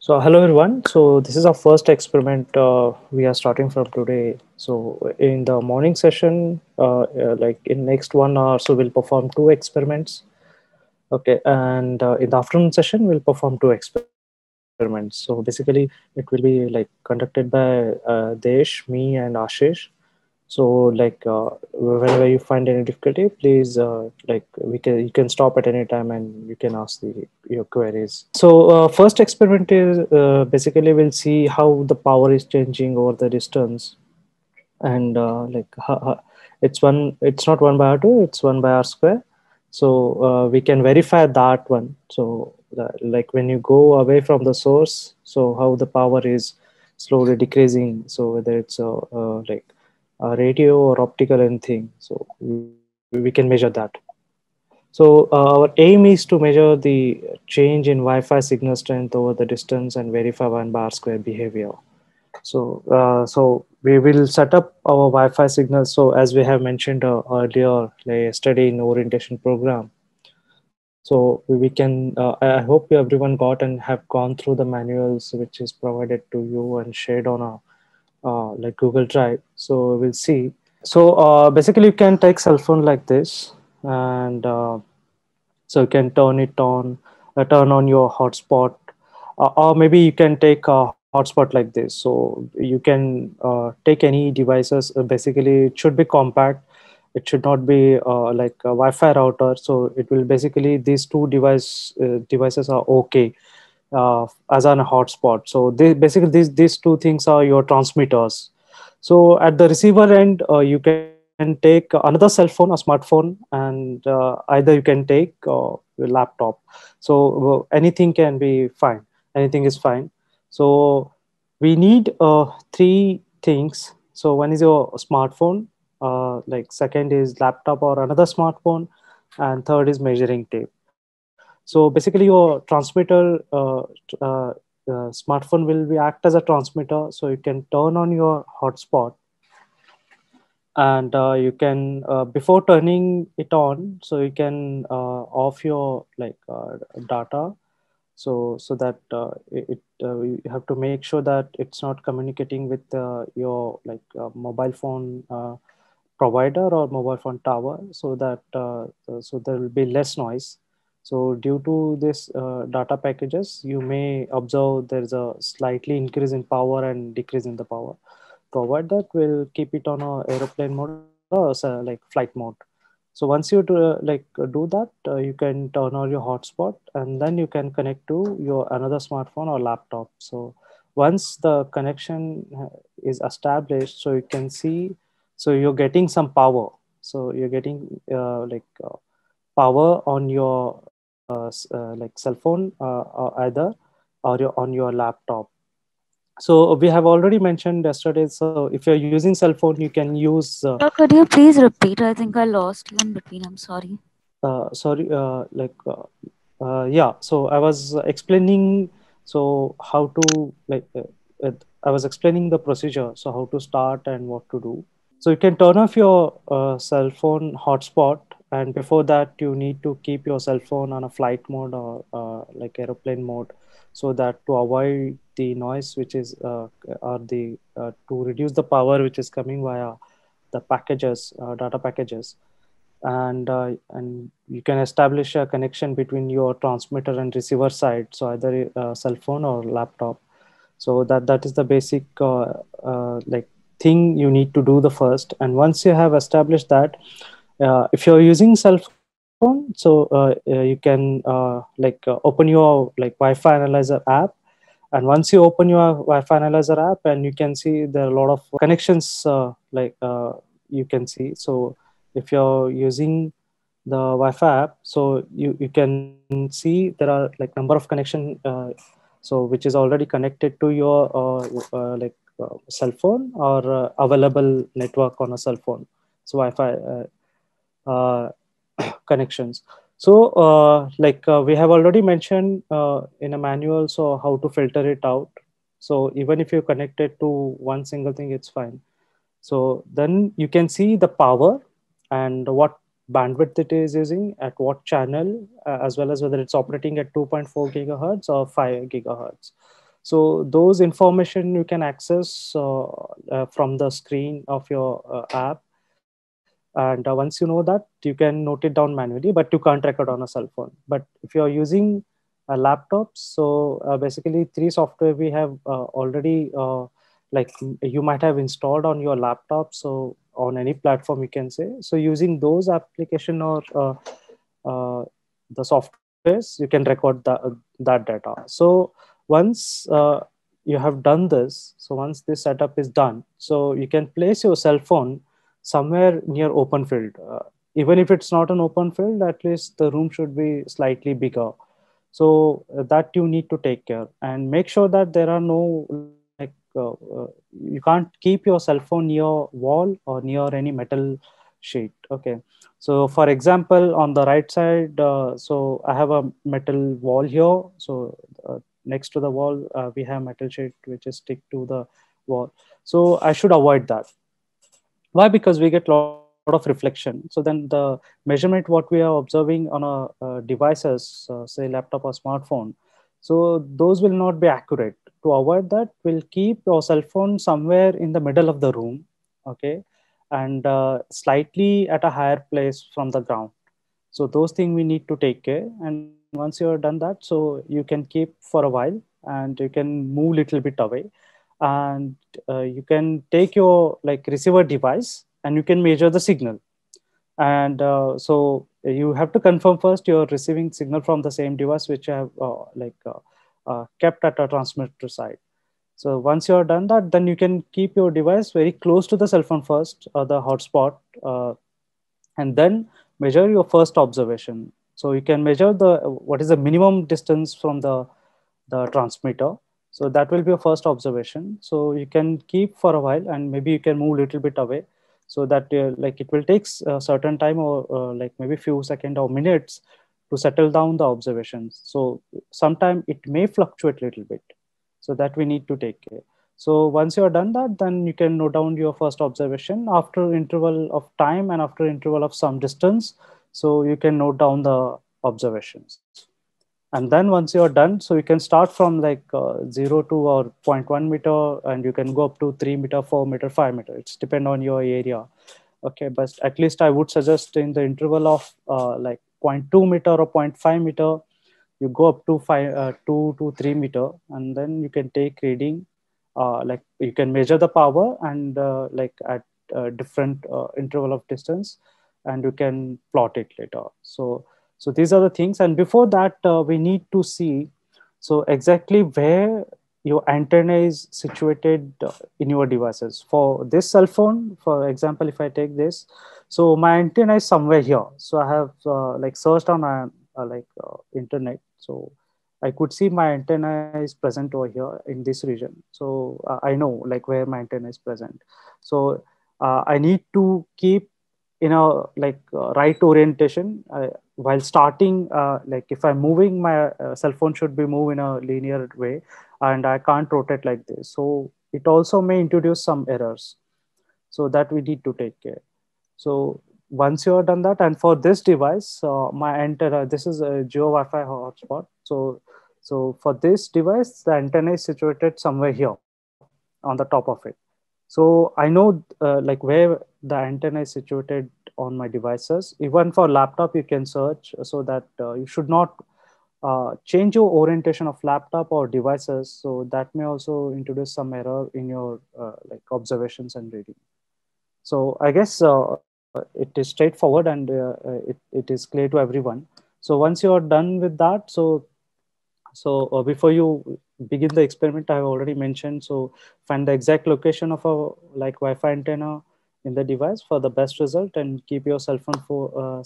So hello everyone. So this is our first experiment we are starting from today. So in the morning session, like in next 1 hour, so we'll perform two experiments. Okay, and in the afternoon session, we'll perform two experiments. So basically, it will be like conducted by Desh, me, and Ashish. So whenever you find any difficulty, please you can stop at any time and you can ask the your queries. So first experiment is basically we'll see how the power is changing over the distance, and it's not 1 by r2, it's 1 by r². So we can verify that one. So like when you go away from the source, so how the power is slowly decreasing. So whether it's a radio or optical anything, so we can measure that. So our aim is to measure the change in Wi-Fi signal strength over the distance and verify 1 by r² behavior. So we will set up our Wi-Fi signal. So as we have mentioned earlier, like yesterday in orientation program. So we can. I hope everyone got and have gone through the manuals which is provided to you and shared on a like Google Drive. So we'll see. So basically, you can take cell phone like this, and so you can turn it on, turn on your hotspot, or maybe you can take a hotspot like this. So you can take any devices. Basically, it should be compact. It should not be like a Wi-Fi router. So it will basically these two devices are okay as on a hotspot. So basically these two things are your transmitters. So at the receiver end, you can take another cell phone, a smartphone, and either you can take a laptop. So anything can be fine. Anything is fine. So we need three things. So one is your smartphone, like second is laptop or another smartphone, and third is measuring tape. So basically, your transmitter smartphone will be act as a transmitter. So you can turn on your hotspot, and you can before turning it on, so you can off your data. So that you have to make sure that it's not communicating with your mobile phone provider or mobile phone tower, so that so there will be less noise. So due to this data packages, you may observe there's a slightly increase in power and decrease in the power. To avoid that, we'll keep it on a aeroplane mode or like flight mode. So once you do that, you can turn on your hotspot, and then you can connect to your another smartphone or laptop. So once the connection is established, so you can see, so you're getting some power. So you're getting power on your like cell phone, or either or on your laptop. So we have already mentioned yesterday. So if you're using cell phone, you can use Could you please repeat? I think I lost you in between. I'm sorry. sorry yeah, so I was explaining, so how to I was explaining the procedure, so how to start and what to do. So you can turn off your cell phone hotspot, and before that, you need to keep your cell phone on a flight mode or like aeroplane mode, so that to avoid the noise, which is or the to reduce the power which is coming via the packages, data packages, and you can establish a connection between your transmitter and receiver side, so either a cell phone or laptop. So that is the basic thing you need to do the first. And once you have established that, if you're using cell phone, so you can open your like Wi-Fi analyzer app. And once you open your Wi-Fi analyzer app, and you can see there are a lot of connections you can see. So if you're using the Wi-Fi app, so you can see there are like number of connection so which is already connected to your cell phone, or available network on a cell phone. So Wi-Fi connections. So we have already mentioned in a manual, so how to filter it out. So even if you connect it to one single thing, it's fine. So then you can see the power and what bandwidth it is using at what channel, as well as whether it's operating at 2.4 gigahertz or 5 gigahertz. So those information you can access from the screen of your app. And once you know that, you can note it down manually, but you can't record on a cell phone. But if you're using a laptop, so basically three software we have already you might have installed on your laptop, so on any platform you can say. So using those application or uh, the softwares, you can record that data. So once you have done this, so once this setup is done, so you can place your cell phone somewhere near open field. Even if it's not an open field, at least the room should be slightly bigger. So that you need to take care and make sure that there are no you can't keep your cell phone near wall or near any metal sheet. Okay. So for example, on the right side, so I have a metal wall here. So next to the wall, we have metal sheet which is stick to the wall. So I should avoid that. Why? Because we get a lot of reflection. So then the measurement what we are observing on our devices, say laptop or smartphone, so those will not be accurate. To avoid that, we'll keep your cell phone somewhere in the middle of the room. Okay. And slightly at a higher place from the ground. So those things we need to take care. And once you have done that, so you can keep for a while and you can move little bit away, and you can take your like receiver device and you can measure the signal. And so you have to confirm first you're receiving signal from the same device which I have kept at a transmitter side. So once you're done that, then you can keep your device very close to the cell phone first, the hotspot, and then measure your first observation. So you can measure the what is the minimum distance from the transmitter. So that will be your first observation. So you can keep for a while and maybe you can move a little bit away, so that like it will take a certain time or like maybe few seconds or minutes to settle down the observations. So sometime it may fluctuate a little bit, so that we need to take care. So once you are done that, then you can note down your first observation after interval of time and after interval of some distance. So you can note down the observations. And then once you're done, so you can start from like 0 to or zero point 0.1 meter, and you can go up to 3 meter, 4 meter, 5 meter. It's depend on your area. Okay, but at least I would suggest in the interval of like zero point 0.2 meter or zero point 0.5 meter, you go up to 2 to 3 meter, and then you can take reading. Like you can measure the power and like at different interval of distance, and you can plot it later. So these are the things. And before that, we need to see so exactly where your antenna is situated in your devices. For this cell phone, for example, if I take this, so my antenna is somewhere here. So I have like searched on internet. So I could see my antenna is present over here in this region. So I know like where my antenna is present. So I need to keep in a right orientation while starting. Like if I'm moving, my cell phone should be moved in a linear way, and I can't rotate like this. So it also may introduce some errors. So that we need to take care. So once you have done that, and for this device, my antenna, this is a Geo Wi-Fi hotspot. So for this device, the antenna is situated somewhere here on the top of it. So I know like where the antenna is situated on my devices. Even for laptop, you can search, so that you should not change your orientation of laptop or devices. So that may also introduce some error in your like observations and reading. So I guess it is straightforward, and it is clear to everyone. So once you are done with that, so before you begin the experiment, I have already mentioned. So find the exact location of a like Wi-Fi antenna in the device for the best result, and keep your cell phone for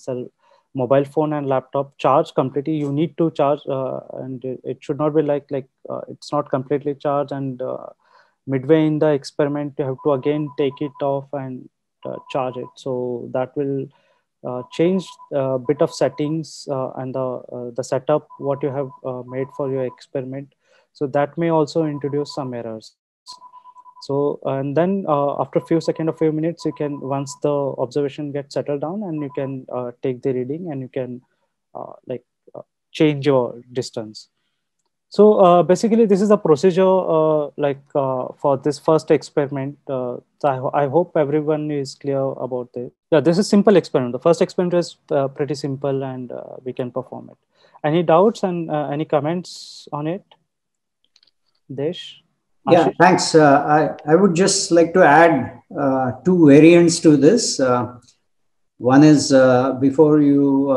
mobile phone and laptop charged completely. You need to charge, and it should not be like it's not completely charged, and midway in the experiment you have to again take it off and charge it. So that will change a bit of settings and the setup what you have made for your experiment. So that may also introduce some errors. So and then after a few seconds or few minutes, you can, once the observation gets settled down, and you can take the reading, and you can like uh, change your distance. So basically, this is a procedure for this first experiment. So I hope everyone is clear about this. Yeah, this is simple experiment. The first experiment is pretty simple, and we can perform it. Any doubts and any comments on it, Desh? Yeah, Ashish? thanks. I would just like to add two variants to this. One is before you,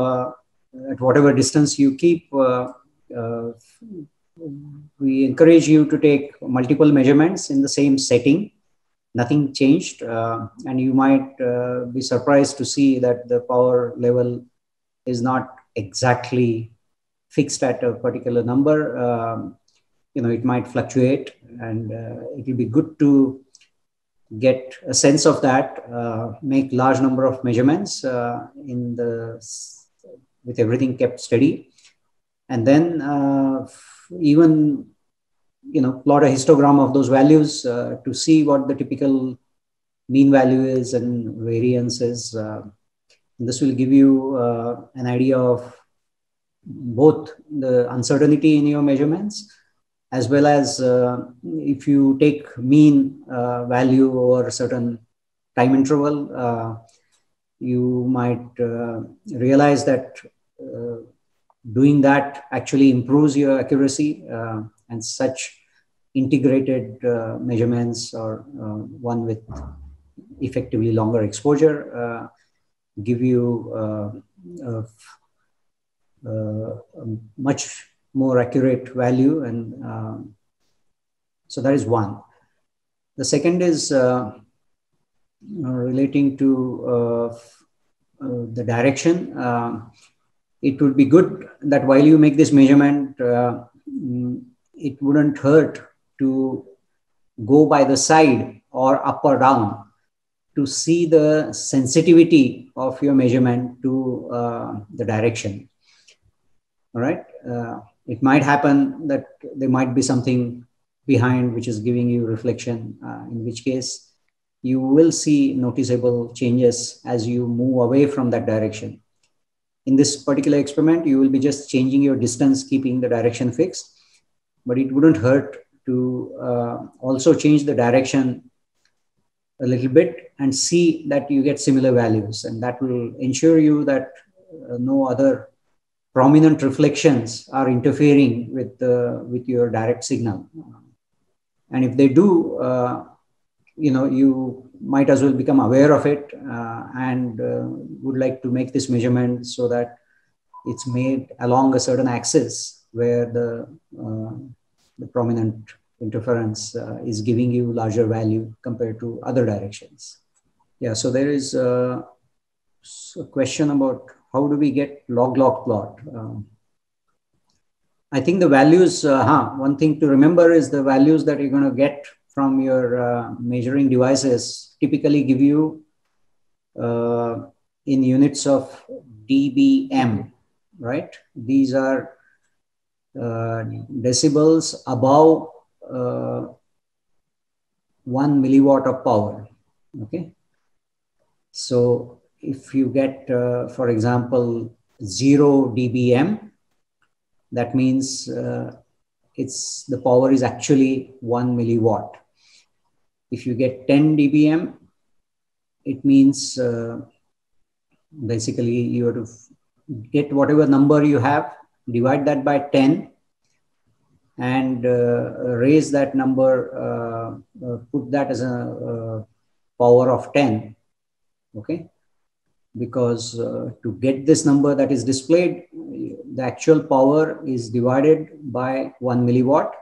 at whatever distance you keep, uh, we encourage you to take multiple measurements in the same setting. Nothing changed. And you might be surprised to see that the power level is not exactly fixed at a particular number. It might fluctuate, and it will be good to get a sense of that, make large number of measurements with everything kept steady, and then even plot a histogram of those values to see what the typical mean value is and variance is. This will give you an idea of both the uncertainty in your measurements, as well as if you take mean value over a certain time interval, you might realize that doing that actually improves your accuracy, and such integrated measurements, or one with effectively longer exposure, give you a much more accurate value. And so that is one. The second is relating to the direction. It would be good that while you make this measurement, it wouldn't hurt to go by the side or up or down to see the sensitivity of your measurement to the direction. All right. It might happen that there might be something behind which is giving you reflection, in which case you will see noticeable changes as you move away from that direction. In this particular experiment, you will be just changing your distance, keeping the direction fixed, but it wouldn't hurt to also change the direction a little bit and see that you get similar values, and that will ensure you that no other prominent reflections are interfering with your direct signal. And if they do, you might as well become aware of it, and would like to make this measurement so that it's made along a certain axis where the prominent interference is giving you larger value compared to other directions. Yeah, so there is a question about how do we get log-log plot. I think the values, one thing to remember is the values that you're going to get from your measuring devices typically give you in units of dBm, right? These are decibels above 1 milliwatt of power. Okay. So if you get, for example, 0 dBm, that means the power is actually 1 milliwatt. If you get 10 dBm, it means basically you have to get whatever number you have, divide that by 10, and raise that number, put that as a power of 10. Okay. Because to get this number that is displayed, the actual power is divided by 1 milliwatt.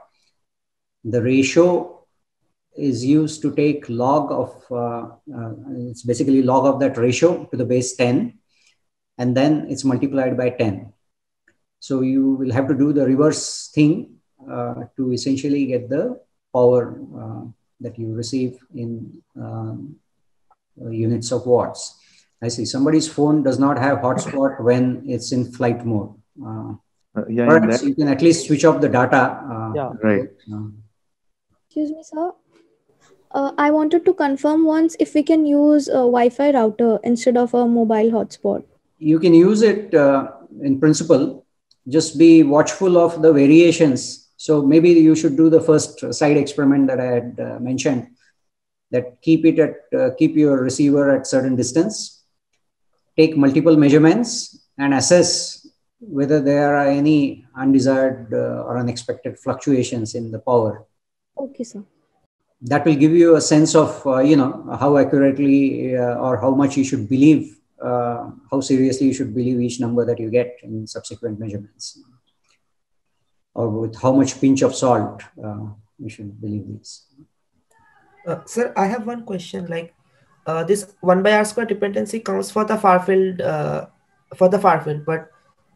The ratio is used to take log of, it's basically log of that ratio to the base 10, and then it's multiplied by 10. So you will have to do the reverse thing to essentially get the power that you receive in units of watts. I see somebody's phone does not have hotspot when it's in flight mode. Perhaps you can at least switch off the data. Yeah. Right. Excuse me, sir. I wanted to confirm once if we can use a Wi-Fi router instead of a mobile hotspot. You can use it in principle. Just be watchful of the variations So maybe you should do the first side experiment that I had mentioned, that keep your receiver at certain distance, take multiple measurements and assess whether there are any undesired or unexpected fluctuations in the power. Okay, sir. That will give you a sense of, how accurately or how much you should believe, how seriously you should believe each number that you get in subsequent measurements, or with how much pinch of salt you should believe these. Sir, I have one question. Like this 1/r² dependency counts for the far field, but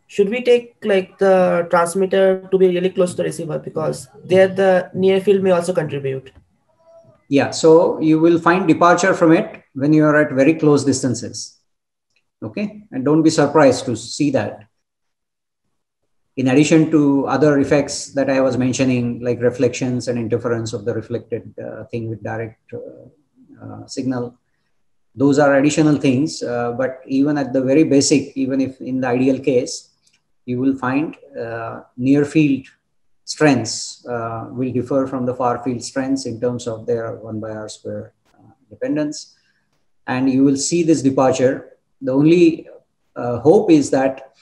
should we take like the transmitter to be really close to the receiver, because there the near field may also contribute? Yeah, so you will find departure from it when you are at very close distances. Okay, and don't be surprised to see that. In addition to other effects that I was mentioning, like reflections and interference of the reflected thing with direct signal, those are additional things. But even at the very basic, even if in the ideal case, you will find near field strengths will differ from the far field strengths in terms of their 1/r² dependence. And you will see this departure. The only hope is that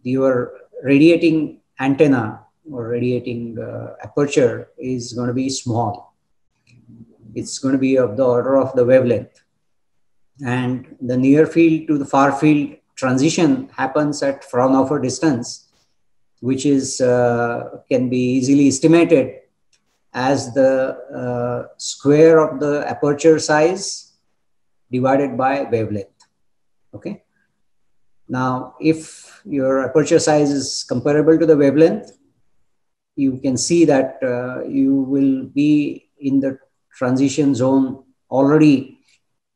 your radiating antenna or radiating aperture is going to be small. It's going to be of the order of the wavelength. And the near field to the far field transition happens at Fraunhofer distance, which is can be easily estimated as the square of the aperture size divided by wavelength. Okay. Now, if your aperture size is comparable to the wavelength, you can see that you will be in the transition zone already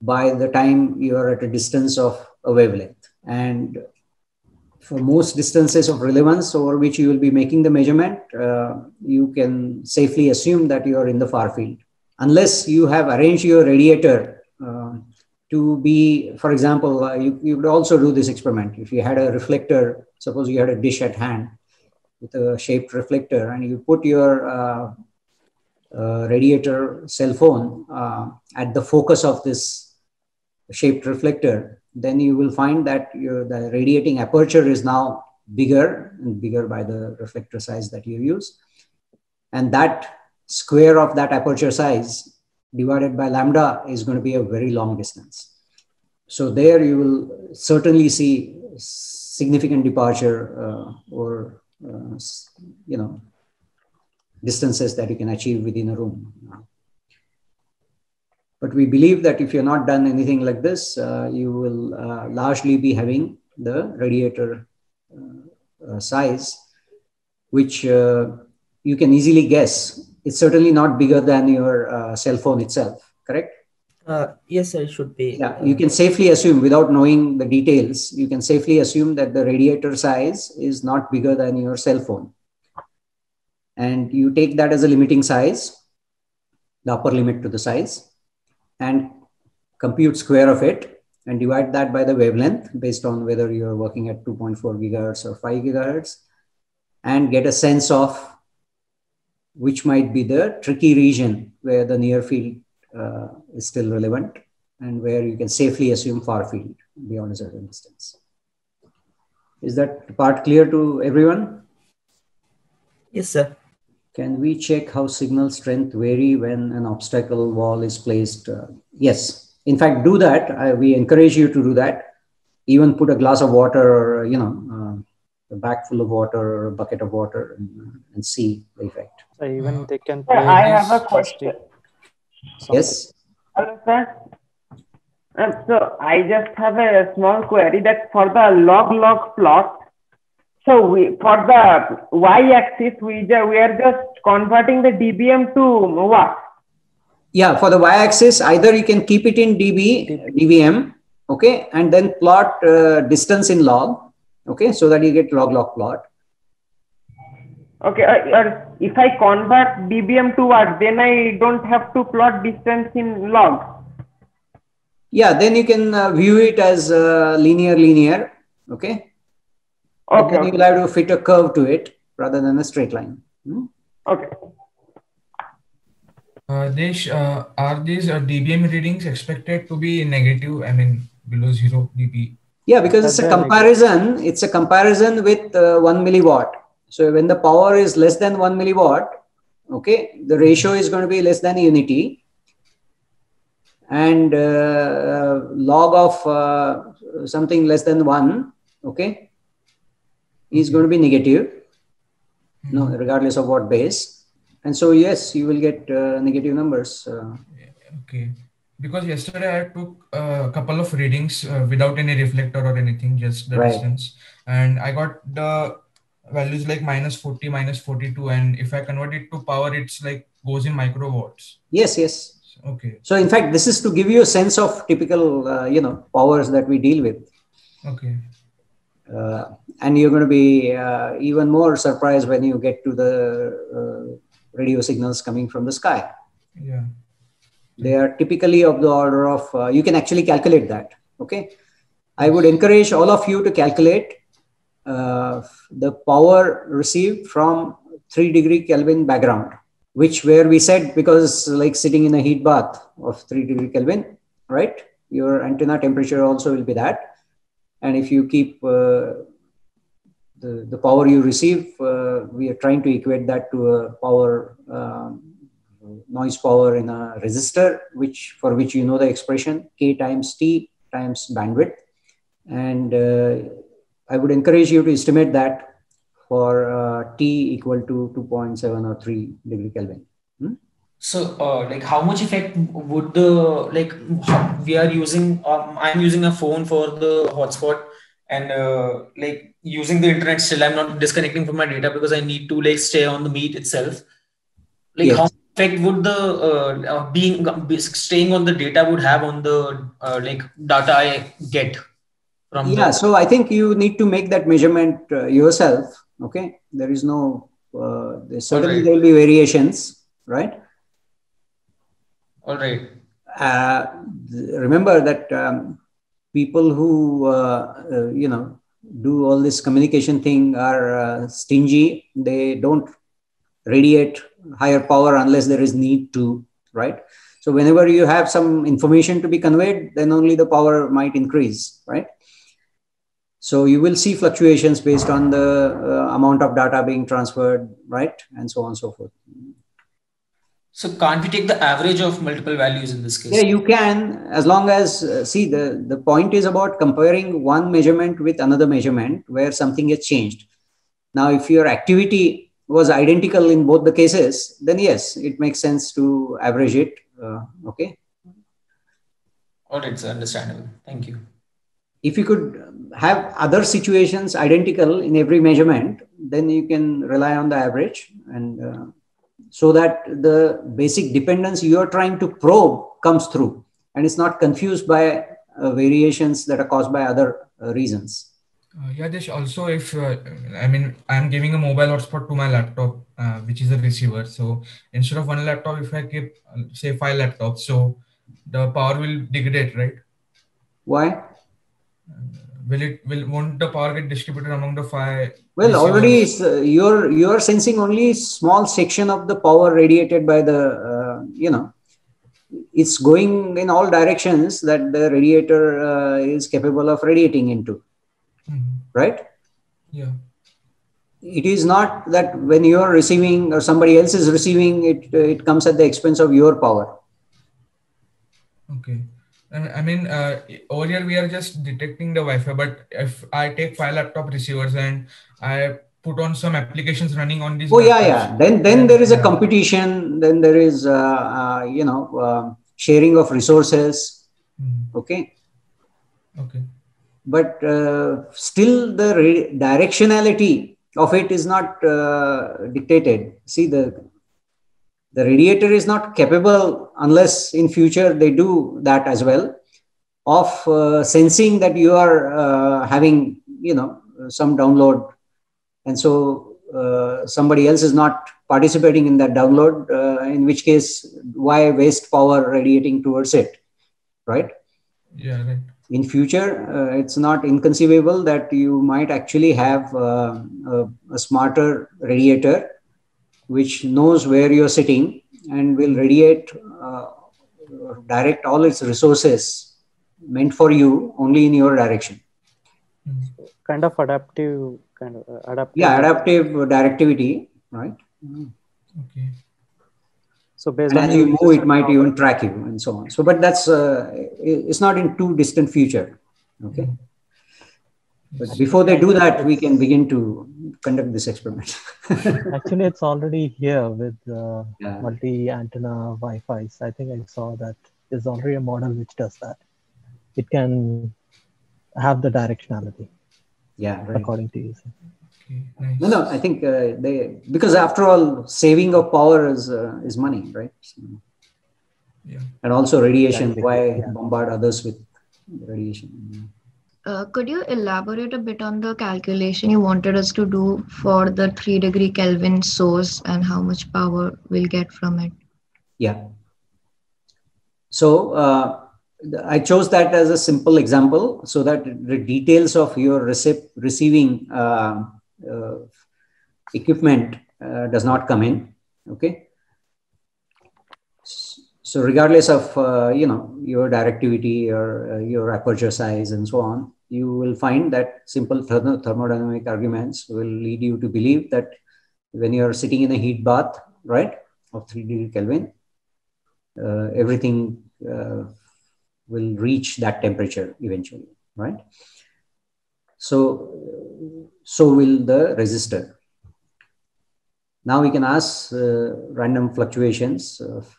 by the time you are at a distance of a wavelength. And for most distances of relevance over which you will be making the measurement, you can safely assume that you are in the far field. Unless you have arranged your radiator to be, for example, you could also do this experiment. If you had a reflector, suppose you had a dish at hand with a shaped reflector, and you put your radiator cell phone at the focus of this shaped reflector, then you will find that the radiating aperture is now bigger and bigger by the reflector size that you use. And that square of that aperture size divided by lambda is going to be a very long distance. So there you will certainly see significant departure or distances that you can achieve within a room. But we believe that if you're not done anything like this, you will largely be having the radiator size, which you can easily guess. It's certainly not bigger than your cell phone itself, correct? Yes, sir, it should be. Yeah, you can safely assume, without knowing the details, you can safely assume that the radiator size is not bigger than your cell phone. And you take that as a limiting size, the upper limit to the size, and compute square of it and divide that by the wavelength based on whether you're working at 2.4 gigahertz or 5 gigahertz, and get a sense of which might be the tricky region where the near field is still relevant and where you can safely assume far field beyond a certain distance. Is that part clear to everyone? Yes, sir. Can we check how signal strength vary when an obstacle wall is placed? Yes. In fact, do that. We encourage you to do that. Even put a glass of water or, a bag full of water or a bucket of water and see the effect. So even they can Sir, play. I have a question. Yes. Hello, sir. So I just have a small query that for the log plot, so for the y-axis, we are just converting the dBm to what? Yeah, for the y-axis, either you can keep it in dBm, okay, and then plot distance in log, okay, so that you get log plot. Okay, if I convert dBm to what, then I don't have to plot distance in log. Yeah, then you can view it as linear, okay. Okay. Then you will have to fit a curve to it, rather than a straight line. Okay. Are these dBm readings expected to be negative? I mean, below 0 dB? Yeah, because it's a comparison. It's a comparison with 1 milliwatt. So when the power is less than 1 milliwatt, okay, the ratio is going to be less than unity, and log of something less than 1, okay, is going to be negative, no, regardless of what base. And so, yes, you will get negative numbers. Okay. Because yesterday I took a couple of readings without any reflector or anything, just the distance. And I got the values like -40, -42. And if I convert it to power, it's like goes in microwatts. Yes, yes. Okay. So in fact, this is to give you a sense of typical, powers that we deal with. Okay. And you're going to be even more surprised when you get to the radio signals coming from the sky. Yeah. They are typically of the order of, you can actually calculate that. Okay. I would encourage all of you to calculate the power received from 3 degree Kelvin background, where we said, because like sitting in a heat bath of 3 degree Kelvin, right? Your antenna temperature also will be that. And if you keep the power you receive, we are trying to equate that to a power, noise power in a resistor, for which you know the expression K times T times bandwidth. And I would encourage you to estimate that for T equal to 2.7 or 3 degree Kelvin. So, like, how much effect would we are using? I'm using a phone for the hotspot, and like using the internet still. I'm not disconnecting from my data because I need to like stay on the meet itself. Like, Yes. how much effect would the staying on the data would have on the like data I get from? Yeah. So I think you need to make that measurement yourself. Okay. There is no. Certainly there will be variations, right? All right. Remember that people who do all this communication thing are stingy. They don't radiate higher power unless there is need to, right? So whenever you have some information to be conveyed, then only the power might increase, right? So you will see fluctuations based on the amount of data being transferred, right? And so on and so forth. So can't we take the average of multiple values in this case? Yeah, you can, as long as, see, the point is about comparing one measurement with another measurement where something has changed. Now, if your activity was identical in both the cases, then yes, it makes sense to average it. Okay. All right, sir, understandable. Thank you. If you could have other situations identical in every measurement, then you can rely on the average, and so that the basic dependence you are trying to probe comes through and it's not confused by variations that are caused by other reasons. Yeah, this also, if I'm giving a mobile hotspot to my laptop, which is a receiver. So instead of one laptop, if I keep say 5 laptops, so the power will degrade, right? Why? Won't the power get distributed among the 5? Well, already you're sensing only small section of the power radiated by the it's going in all directions that the radiator is capable of radiating into. Right? Yeah. It is not that when you are receiving or somebody else is receiving it, it comes at the expense of your power. Okay. Over here we are just detecting the Wi-Fi, but if I take 5 laptop receivers and I put on some applications running on these. Oh laptops, Then there is a competition. Then there is sharing of resources. Okay. Okay. But still the directionality of it is not dictated. See, the radiator is not capable, unless in future they do that as well, of sensing that you are having some download, and so somebody else is not participating in that download, in which case why waste power radiating towards it, right? Yeah, right. in future, it's not inconceivable that you might actually have a smarter radiator which knows where you're sitting and will radiate, direct all its resources meant for you only in your direction. Kind of adaptive, Yeah, adaptive directivity, right? Okay. So based and on as you move, it might even track you and so on. So, but that's it's not in too distant future. Okay. But before they do that, we can begin to conduct this experiment. Actually, it's already here with multi-antenna Wi-Fi. I think I saw that there's already a model which does that. It can have the directionality. Yeah, right. According to you. Okay, nice. No, I think because after all, saving of power is money, right? So, yeah. And also radiation. Why bombard others with radiation? Could you elaborate a bit on the calculation you wanted us to do for the 3-degree Kelvin source and how much power we'll get from it? Yeah. So I chose that as a simple example so that the details of your receiving equipment does not come in. Okay. So regardless of your directivity or your aperture size and so on, you will find that simple thermodynamic arguments will lead you to believe that when you are sitting in a heat bath, right, of 3 degree Kelvin, everything will reach that temperature eventually, right? So will the resistor. Now we can ask random fluctuations of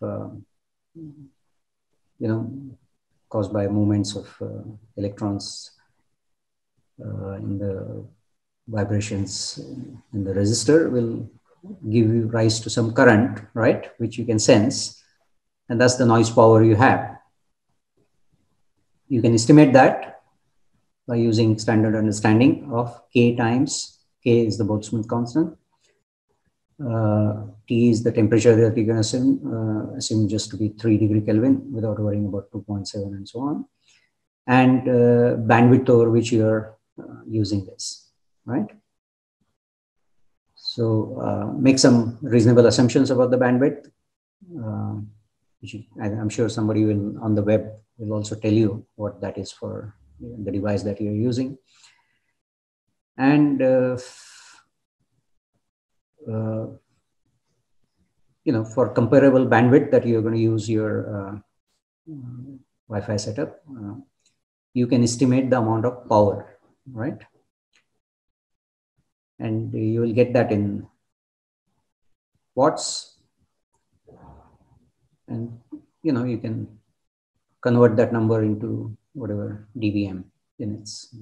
caused by movements of electrons in the vibrations in the resistor will give you rise to some current, right, which you can sense, and that's the noise power you have. You can estimate that by using standard understanding of K times, K is the Boltzmann constant, T is the temperature that you can assume just to be 3 degree Kelvin without worrying about 2.7 and so on, and bandwidth over which you are using this, right? So make some reasonable assumptions about the bandwidth, which I'm sure somebody will on the web will also tell you what that is for the device that you're using. And for comparable bandwidth that you're going to use your Wi-Fi setup, you can estimate the amount of power, right? And you will get that in watts, and you can convert that number into whatever dBm units,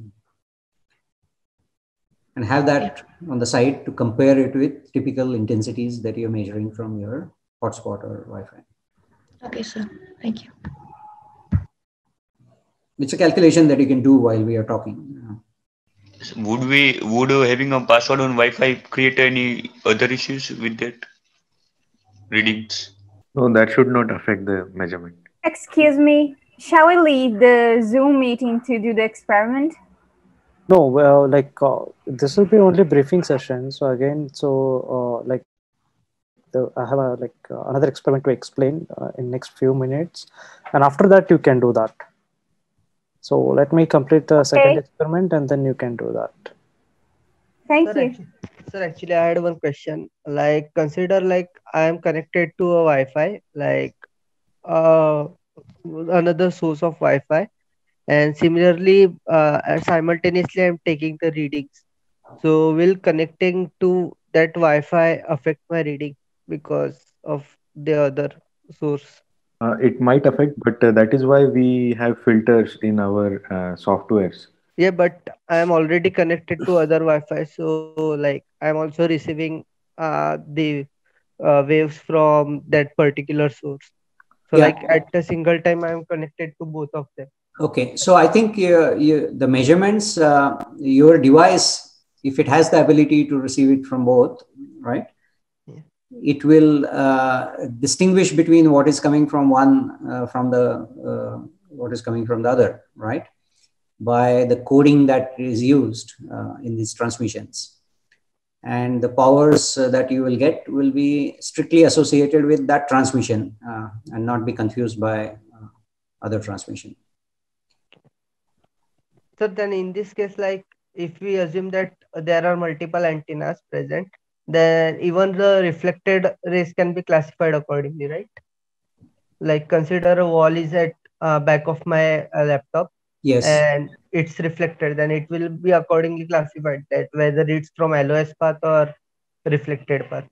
and have that on the side to compare it with typical intensities that you're measuring from your hotspot or Wi-Fi. Okay, sir. Thank you. It's a calculation that you can do while we are talking. Would having a password on Wi-Fi create any other issues with that readings? No, that should not affect the measurement. Excuse me, shall we leave the Zoom meeting to do the experiment? No, well, this will be only briefing session. So again, I have another experiment to explain in next few minutes, and after that you can do that. So let me complete the second experiment, and then you can do that. Thank you. Sir, actually, I had one question. Consider I am connected to a Wi-Fi, another source of Wi-Fi, and similarly, simultaneously, I'm taking the readings. So, will connecting to that Wi-Fi affect my reading because of the other source? It might affect, but that is why we have filters in our softwares. Yeah, but I am already connected to other Wi-Fi, so I'm also receiving the waves from that particular source. So at a single time, I am connected to both of them. Okay, so I think the measurements, your device, if it has the ability to receive it from both, right? It will distinguish between what is coming from one what is coming from the other, right? by the coding that is used in these transmissions. And the powers that you will get will be strictly associated with that transmission and not be confused by other transmission. So then in this case, like if we assume that there are multiple antennas present, then even the reflected rays can be classified accordingly, right? Like consider a wall is at back of my laptop. Yes. And it's reflected, then it will be accordingly classified that whether it's from LOS path or reflected path.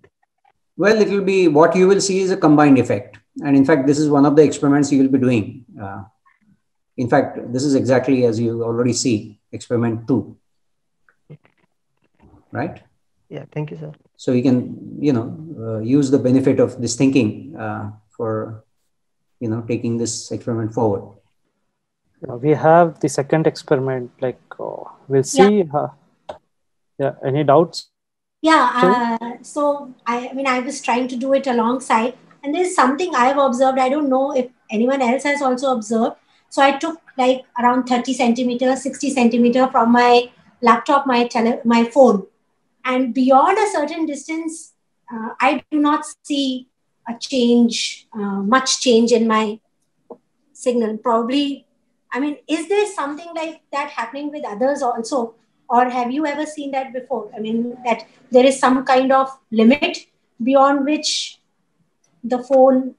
Well, it will be, what you will see is a combined effect. And in fact, this is one of the experiments you will be doing. In fact, this is exactly as you already see, experiment 2. Right? Yeah, thank you, sir. So you can, use the benefit of this thinking for, taking this experiment forward. We have the second experiment, like we'll see. Any doubts? Yeah, so I was trying to do it alongside, and there's something I've observed. I don't know if anyone else has also observed. So I took like around 30 centimeters, 60 centimeters from my laptop, my phone, and beyond a certain distance, I do not see a change, much change in my signal. Probably, is there something like that happening with others also? Or have you ever seen that before? That there is some kind of limit beyond which the phone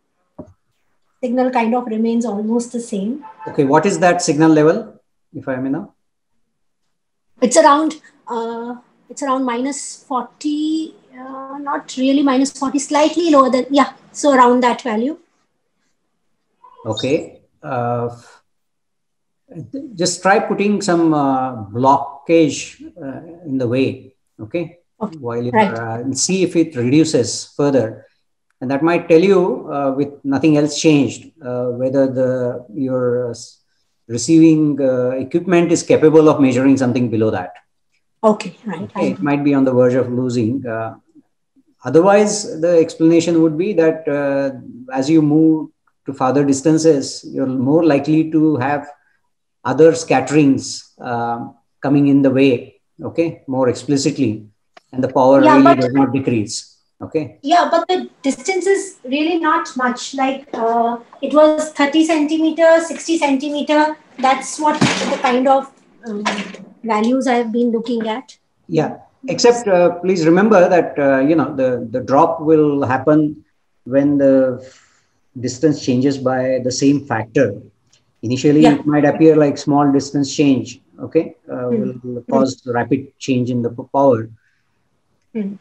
signal kind of remains almost the same. Okay, what is that signal level, if I may know? It's around minus 40, not really minus 40, slightly lower than, so around that value. Okay. Just try putting some blockage in the way, okay? While you see if it reduces further. And that might tell you, with nothing else changed, whether your receiving equipment is capable of measuring something below that. Okay, right. Okay, it might be on the verge of losing. Otherwise, the explanation would be that as you move to farther distances, you're more likely to have other scatterings coming in the way, okay, more explicitly, and the power really does not decrease. Okay. Yeah, but the distance is really not much. Like it was 30 centimeter, 60 centimeter. That's what the kind of values I've been looking at. Yeah, except please remember that, the drop will happen when the distance changes by the same factor. Initially, it might appear like small distance change, okay, will cause rapid change in the power.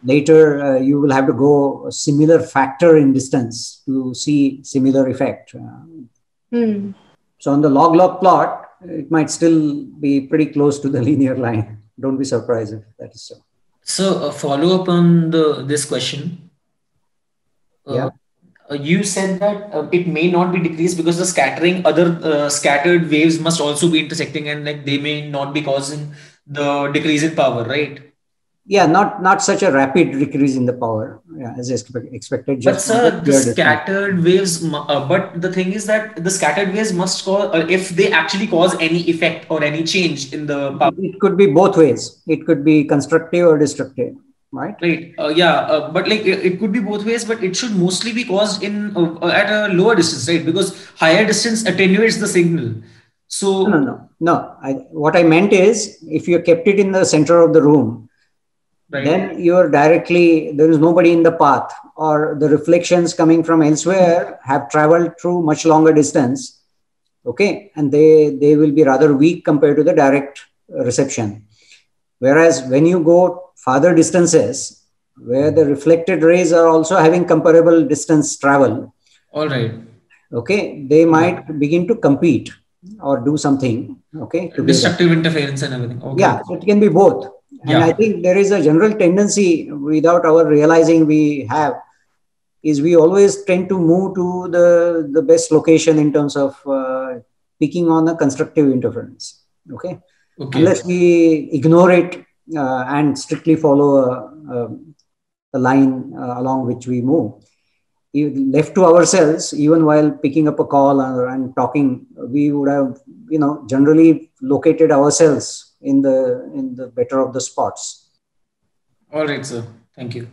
Later, you will have to go a similar factor in distance to see similar effect. So on the log-log plot, it might still be pretty close to the linear line. Don't be surprised if that is so. So a follow up on this question. You said that it may not be decreased because the other scattered waves must also be intersecting, and like they may not be causing the decrease in power, right? Yeah, not such a rapid decrease in the power, as expected. But sir, the scattered waves, but the thing is that the scattered waves must cause, if they actually cause any effect or any change in the power. It could be both ways. It could be constructive or destructive, right? Right. But like it could be both ways, but it should mostly be caused in at a lower distance, right? Because higher distance attenuates the signal. So no. What I meant is, if you kept it in the center of the room, then you're directly, there is nobody in the path, or the reflections coming from elsewhere have traveled through much longer distance. Okay. And they will be rather weak compared to the direct reception. Whereas when you go farther distances, where the reflected rays are also having comparable distance travel. All right. Okay. They might begin to compete or do something. Okay. Destructive interference and everything. Okay. Yeah. So it can be both. And I think there is a general tendency, without our realizing we have, is we always tend to move to the best location in terms of picking on a constructive interference. Okay. Unless we ignore it and strictly follow a line along which we move. left to ourselves, even while picking up a call and talking, we would have, generally located ourselves in the better of the spots. All right, sir. Thank you.